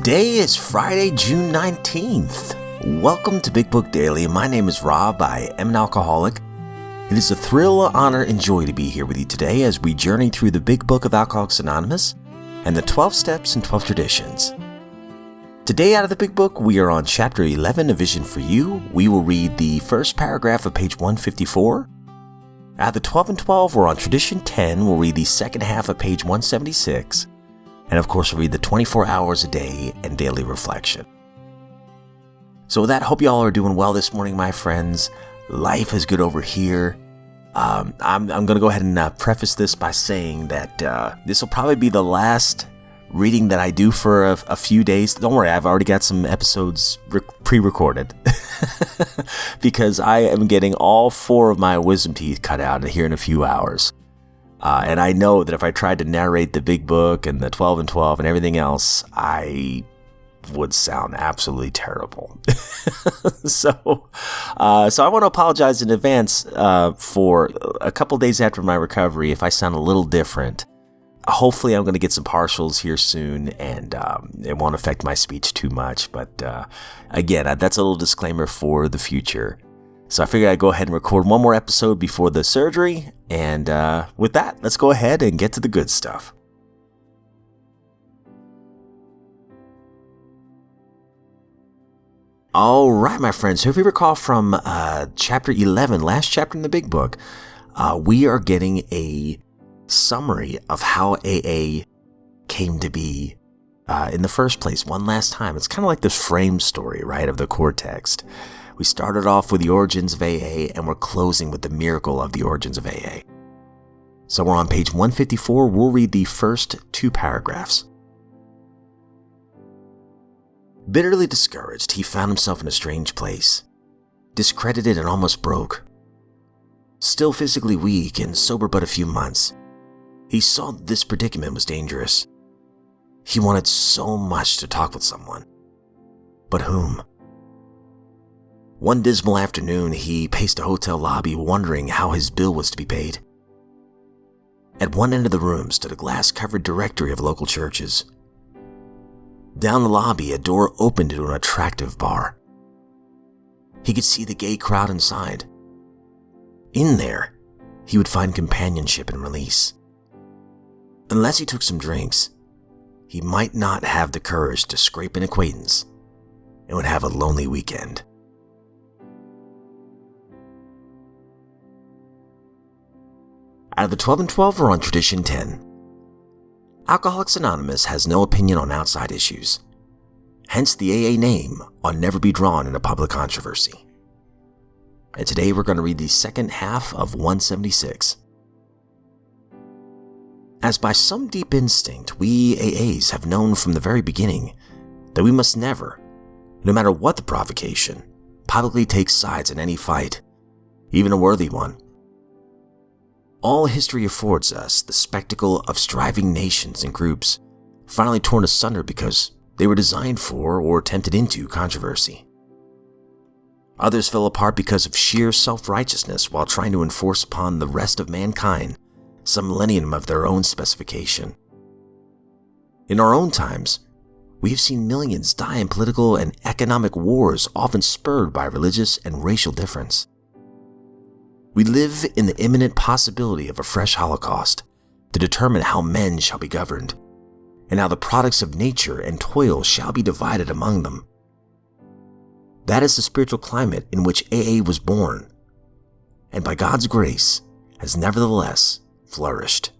Today is Friday, June 19th. Welcome to Big Book Daily. My name is Rob. I am an alcoholic. It is a thrill, honor, and joy to be here with you today as we journey through the Big Book of Alcoholics Anonymous and the 12 Steps and 12 Traditions. Today out of the Big Book, we are on Chapter 11, A Vision for You. We will read the first paragraph of page 154. Out of the 12 and 12, we're on Tradition 10. We'll read the second half of page 176. And of course, we'll read the 24 hours a day and daily reflection. So with that, hope you all are doing well this morning, my friends. Life is good over here. I'm going to go ahead and preface this by saying that this will probably be the last reading that I do for a few days. Don't worry, I've already got some episodes pre-recorded because I am getting all 4 of my wisdom teeth cut out here in a few hours. And I know that if I tried to narrate the Big Book and the 12 and 12 and everything else, I would sound absolutely terrible. So I want to apologize in advance for a couple days after my recovery if I sound a little different. Hopefully I'm going to get some partials here soon and it won't affect my speech too much. But again, that's a little disclaimer for the future. So I figured I'd go ahead and record one more episode before the surgery. And with that, let's go ahead and get to the good stuff. All right, my friends. So if you recall from Chapter 11, last chapter in the Big Book, we are getting a summary of how AA came to be in the first place one last time. It's kind of like the frame story, right, of the core text. We started off with the origins of AA, and we're closing with the miracle of the origins of AA. So we're on page 154. We'll read the first 2 paragraphs. Bitterly discouraged, he found himself in a strange place, discredited and almost broke. Still physically weak and sober but a few months, he saw that this predicament was dangerous. He wanted so much to talk with someone. But whom? One dismal afternoon, he paced a hotel lobby wondering how his bill was to be paid. At one end of the room stood a glass-covered directory of local churches. Down the lobby, a door opened into an attractive bar. He could see the gay crowd inside. In there, he would find companionship and release. Unless he took some drinks, he might not have the courage to scrape an acquaintance and would have a lonely weekend. Out of the 12 and 12, we're on Tradition 10. Alcoholics Anonymous has no opinion on outside issues. Hence, the AA name ought never be drawn in a public controversy. And today we're going to read the second half of 176. As by some deep instinct, we AAs have known from the very beginning that we must never, no matter what the provocation, publicly take sides in any fight, even a worthy one. All history affords us the spectacle of striving nations and groups finally torn asunder because they were designed for or tempted into controversy. Others fell apart because of sheer self-righteousness while trying to enforce upon the rest of mankind some millennium of their own specification. In our own times, we have seen millions die in political and economic wars often spurred by religious and racial difference. We live in the imminent possibility of a fresh Holocaust to determine how men shall be governed, and how the products of nature and toil shall be divided among them. That is the spiritual climate in which AA was born, and by God's grace has nevertheless flourished.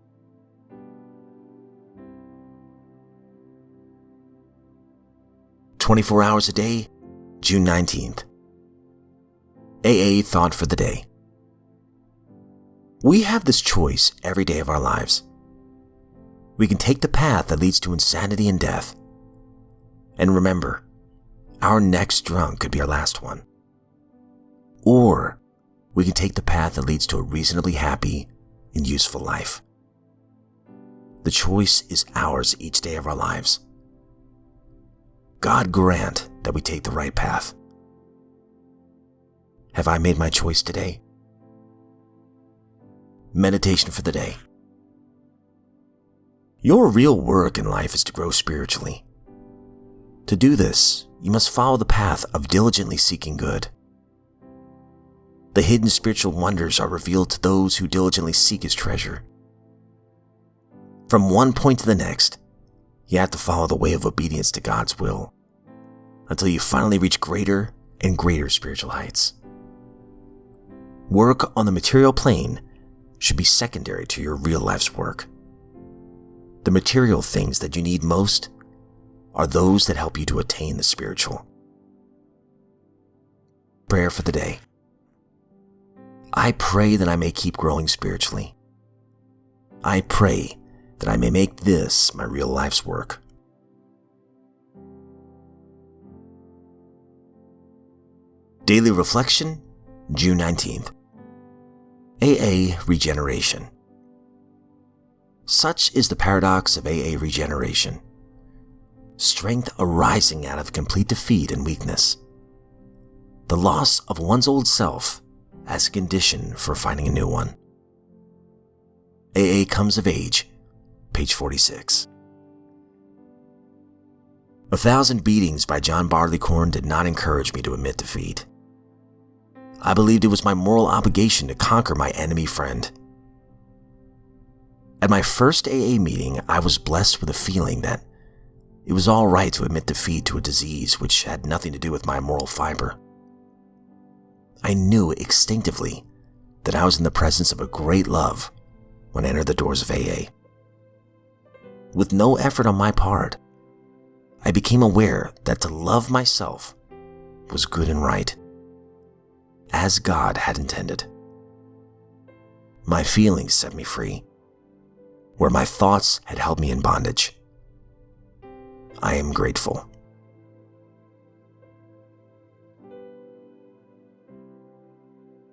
"24 hours a day, June 19th. AA Thought for the Day. We have this choice every day of our lives. We can take the path that leads to insanity and death. And remember, our next drunk could be our last one. Or we can take the path that leads to a reasonably happy and useful life. The choice is ours each day of our lives. God grant that we take the right path. Have I made my choice today? Meditation for the day. Your real work in life is to grow spiritually. To do this, you must follow the path of diligently seeking good. The hidden spiritual wonders are revealed to those who diligently seek His treasure. From one point to the next, you have to follow the way of obedience to God's will until you finally reach greater and greater spiritual heights. Work on the material plane should be secondary to your real life's work. The material things that you need most are those that help you to attain the spiritual. Prayer for the day. I pray that I may keep growing spiritually. I pray that I may make this my real life's work. Daily Reflection, June 19th. AA Regeneration. Such is the paradox of AA regeneration. Strength arising out of complete defeat and weakness. The loss of one's old self as a condition for finding a new one. AA Comes of Age, page 46. 1,000 Beatings by John Barleycorn did not encourage me to admit defeat. I believed it was my moral obligation to conquer my enemy friend. At my first AA meeting, I was blessed with a feeling that it was all right to admit defeat to a disease which had nothing to do with my moral fiber. I knew instinctively that I was in the presence of a great love when I entered the doors of AA. With no effort on my part, I became aware that to love myself was good and right, as God had intended. My feelings set me free, where my thoughts had held me in bondage. I am grateful.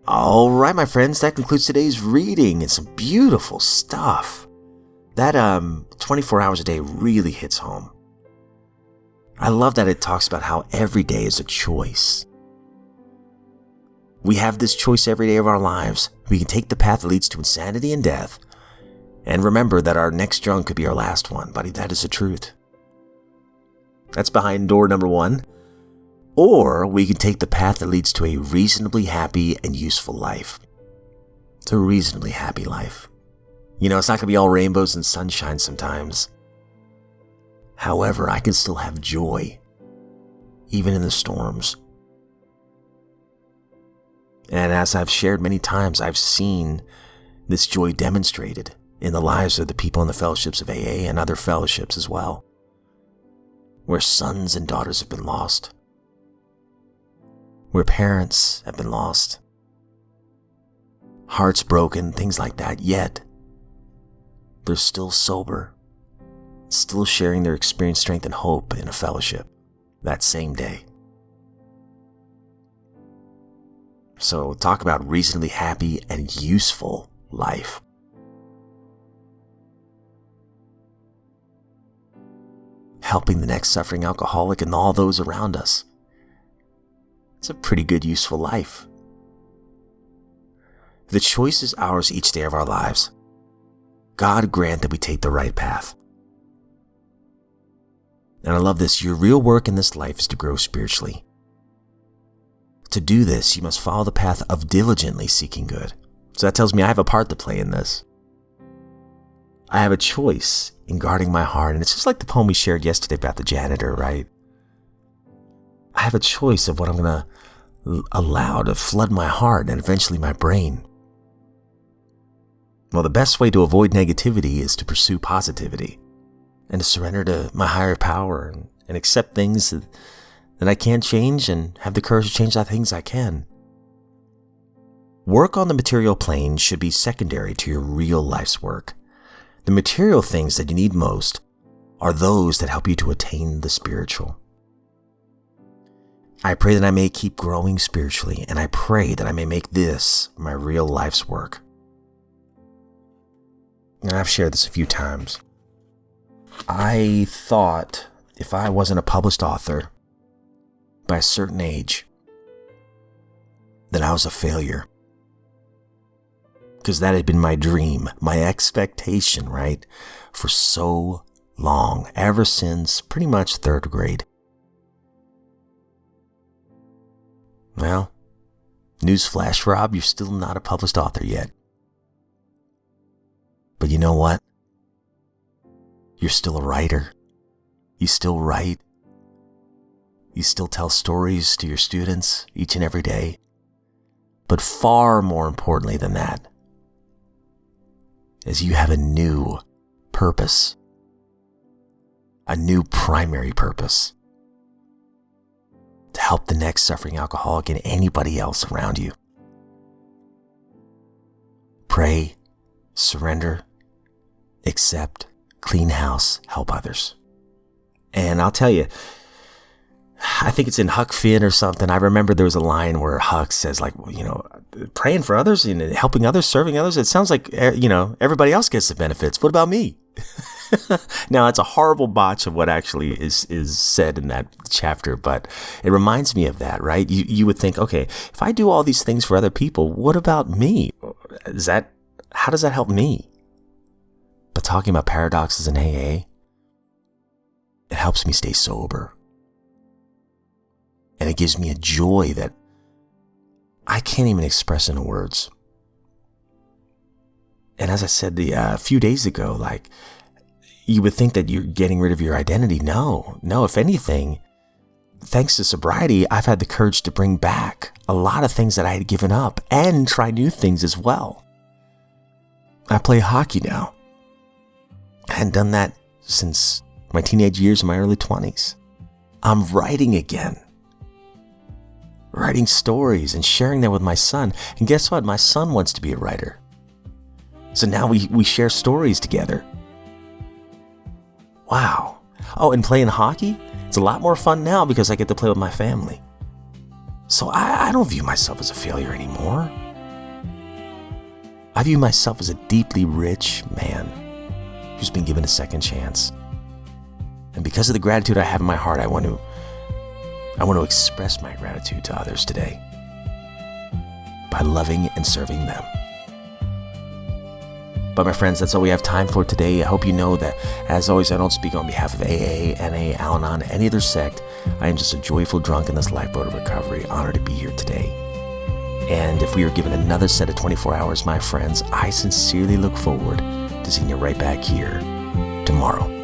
All right, my friends, that concludes today's reading. It's some beautiful stuff. That 24 hours a day really hits home. I love that it talks about how every day is a choice. We have this choice every day of our lives. We can take the path that leads to insanity and death, and remember that our next drunk could be our last one, buddy. That is the truth. That's behind door number 1. Or we can take the path that leads to a reasonably happy and useful life. It's a reasonably happy life. You know, it's not going to be all rainbows and sunshine sometimes. However, I can still have joy, even in the storms. And as I've shared many times, I've seen this joy demonstrated in the lives of the people in the fellowships of AA and other fellowships as well, where sons and daughters have been lost, where parents have been lost, hearts broken, things like that, yet they're still sober, still sharing their experience, strength, and hope in a fellowship that same day. So talk about reasonably happy and useful life. Helping the next suffering alcoholic and all those around us. It's a pretty good, useful life. The choice is ours each day of our lives. God grant that we take the right path. And I love this. Your real work in this life is to grow spiritually. To do this, you must follow the path of diligently seeking good. So that tells me I have a part to play in this. I have a choice in guarding my heart. And it's just like the poem we shared yesterday about the janitor, right? I have a choice of what I'm going to allow to flood my heart and eventually my brain. Well, the best way to avoid negativity is to pursue positivity and to surrender to my higher power and accept things that I can't change and have the courage to change the things I can. Work on the material plane should be secondary to your real life's work. The material things that you need most are those that help you to attain the spiritual. I pray that I may keep growing spiritually, and I pray that I may make this my real life's work. And I've shared this a few times. I thought if I wasn't a published author by a certain age, that I was a failure. Because that had been my dream, my expectation, right? For so long, ever since pretty much third grade. Well, newsflash, Rob, you're still not a published author yet. But you know what? You're still a writer. You still write. You still tell stories to your students each and every day. But far more importantly than that is you have a new purpose. A new primary purpose. To help the next suffering alcoholic and anybody else around you. Pray, surrender, accept, clean house, help others. And I'll tell you, I think it's in Huck Finn or something. I remember there was a line where Huck says, like, praying for others and helping others, serving others. It sounds like, everybody else gets the benefits. What about me? Now, it's a horrible botch of what actually is said in that chapter, but it reminds me of that, right? You would think, okay, if I do all these things for other people, what about me? How does that help me? But talking about paradoxes in AA, it helps me stay sober. And it gives me a joy that I can't even express in words. And as I said a few days ago, like, you would think that you're getting rid of your identity. No, if anything, thanks to sobriety, I've had the courage to bring back a lot of things that I had given up and try new things as well. I play hockey now. I hadn't done that since my teenage years and my early 20s. I'm writing again. Writing stories and sharing them with my son. And guess what? My son wants to be a writer. So now we share stories together. Wow. Oh, and playing hockey? It's a lot more fun now because I get to play with my family. So I don't view myself as a failure anymore. I view myself as a deeply rich man who's been given a second chance. And because of the gratitude I have in my heart, I want to express my gratitude to others today by loving and serving them. But my friends, that's all we have time for today. I hope you know that, as always, I don't speak on behalf of AA, NA, Al-Anon, any other sect. I am just a joyful drunk in this lifeboat of recovery, honored to be here today. And if we are given another set of 24 hours, my friends, I sincerely look forward to seeing you right back here tomorrow.